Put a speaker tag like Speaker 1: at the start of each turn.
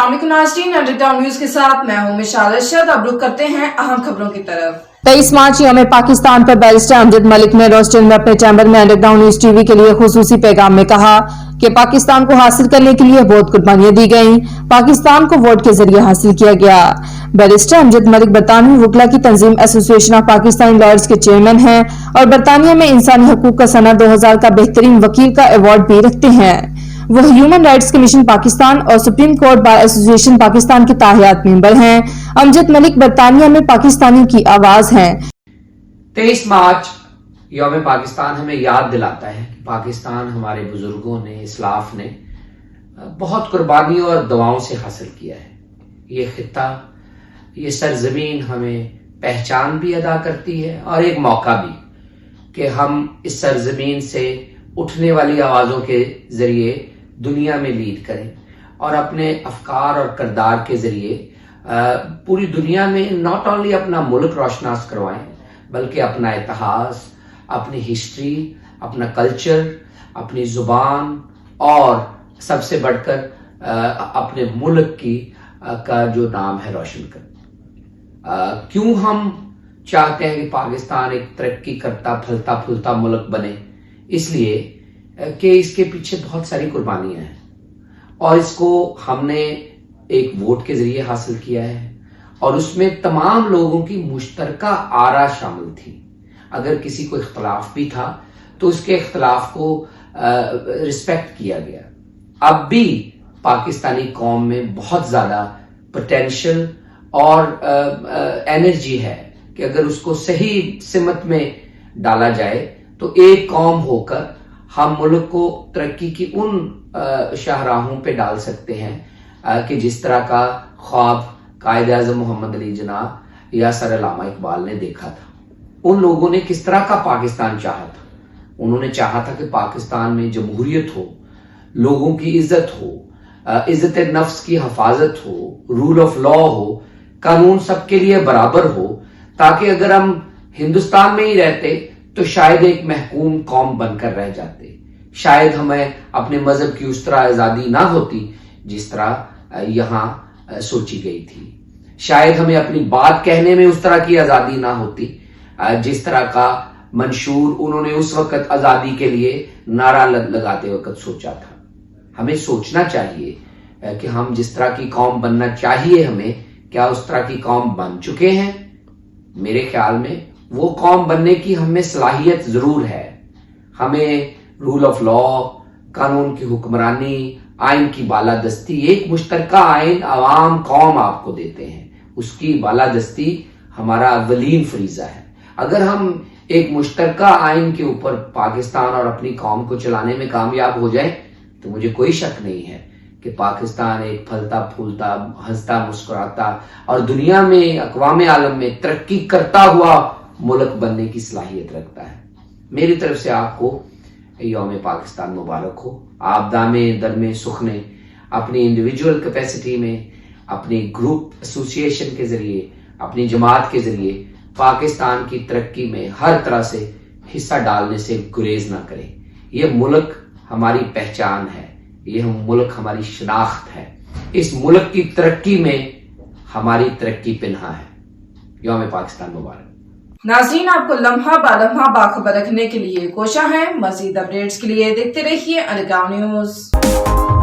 Speaker 1: अस्सलाम वालेकुम नाज़रीन, अंडरग्राउंड न्यूज के साथ मैं हूं मिशाल अरशद। अब रुक करते हैं अहम खबरों की तरफ।
Speaker 2: 23 मार्च यौम पाकिस्तान पर बैरिस्टर अमजद मलिक ने रोस्टन में अपने चैम्बर में अंडरग्राउंड न्यूज टीवी के लिए खुसूसी पैगाम में कहा कि पाकिस्तान को हासिल करने के लिए बहुत कुर्बानियां दी गईं, पाकिस्तान को वोट के जरिए हासिल किया गया। बैरिस्टर अमजद मलिक बरतानवी वकला की तंजीम एसोसिएशन ऑफ पाकिस्तानी लॉयर्स के चेयरमैन हैं और बरतानिया में इंसानी हकूक का सना 2000 का बेहतरीन वकील का अवार्ड भी रखते हैं। वो ह्यूमन राइट्स कमीशन पाकिस्तान और supreme court bar association Pakistan के ताहियात मेंबर हैं। अमजद मलिक बरतानिया में पाकिस्तानी की आवाज हैं।
Speaker 3: 23 मार्च यौम पाकिस्तान हमें याद दिलाता है कि पाकिस्तान हमारे बुजुर्गों ने, इस्लाफ ने बहुत कुर्बानियों और दुआओं से हासिल किया है। ये खित्ता, ये सरजमीन हमें पहचान भी अदा करती है और एक मौका भी कि हम इस सरजमीन से उठने वाली आवाजों के जरिए दुनिया में लीड करें और अपने अफकार और किरदार के जरिए पूरी दुनिया में नॉट ओनली अपना मुल्क रोशनास करवाएं बल्कि अपना इतिहास, अपनी हिस्ट्री, अपना कल्चर, अपनी जुबान और सबसे बढ़कर अपने मुल्क की का जो नाम है रोशन करें। क्यों हम चाहते हैं कि पाकिस्तान एक तरक्की करता फलता फूलता मुल्क बने? इसलिए कि इसके पीछे बहुत सारी कुर्बानियां हैं और इसको हमने एक वोट के जरिए हासिल किया है और उसमें तमाम लोगों की मुश्तरका आरा शामिल थी। अगर किसी को इख्तलाफ भी था तो उसके इख्तलाफ को रिस्पेक्ट किया गया। अब भी पाकिस्तानी कौम में बहुत ज्यादा पोटेंशियल और एनर्जी है कि अगर उसको सही सिमत में डाला जाए तो एक कौम होकर हम मुल्क को तरक्की की उन शाहराहों पे डाल सकते हैं कि जिस तरह का ख्वाब कायद आज़म मोहम्मद अली जनाब या सर अल्लामा इकबाल ने देखा था। उन लोगों ने किस तरह का पाकिस्तान चाहा था? उन्होंने चाहा था कि पाकिस्तान में जमहूरियत हो, लोगों की इज्जत हो, इज्जत नफ्स की हिफाजत हो, रूल ऑफ लॉ हो, कानून सबके लिए बराबर हो, ताकि अगर हम हिंदुस्तान में ही रहते तो शायद एक महकूम कौम बनकर रह जाते, शायद हमें अपने मजहब की उस तरह आजादी ना होती जिस तरह यहाँ सोची गई थी, शायद हमें अपनी बात कहने में उस तरह की आजादी ना होती जिस तरह का मंशूर उन्होंने उस वक्त आजादी के लिए नारा लगाते वक्त सोचा था। हमें सोचना चाहिए कि हम जिस तरह की कौम बनना चाहिए हमें, क्या उस तरह की कौम बन चुके हैं? मेरे ख्याल में वो कौम बनने की हमें सलाहियत जरूर है। हमें रूल ऑफ लॉ, कानून की हुक्मरानी, आइन की बालादस्ती, एक मुश्तरका आइन अवाम कौम आपको देते हैं, उसकी बालादस्ती हमारा अव्वलीन फरीजा है। अगर हम एक मुश्तरका आइन के ऊपर पाकिस्तान और अपनी कौम को चलाने में कामयाब हो जाए तो मुझे कोई शक नहीं है कि पाकिस्तान एक फलता फूलता, हंसता मुस्कुराता और दुनिया में अक़वाम आलम में तरक्की करता हुआ मुल्क बनने की सलाहियत रखता है। मेरी तरफ से आपको यौम पाकिस्तान मुबारक हो। आप दामे दरमे सुखने अपनी इंडिविजुअल कैपेसिटी में, अपनी ग्रुप एसोसिएशन के जरिए, अपनी जमात के जरिए पाकिस्तान की तरक्की में हर तरह से हिस्सा डालने से गुरेज ना करें। यह मुल्क हमारी पहचान है, यह मुल्क हमारी शनाख्त है। इस मुल्क की तरक्की में हमारी तरक्की पिन्हा है। यौम पाकिस्तान मुबारक।
Speaker 1: नाज़रीन, आपको लम्हा बालम्हा बाखबर रखने के लिए कोशिश है। मजीद अपडेट्स के लिए देखते रहिए अंडरग्राउंड न्यूज।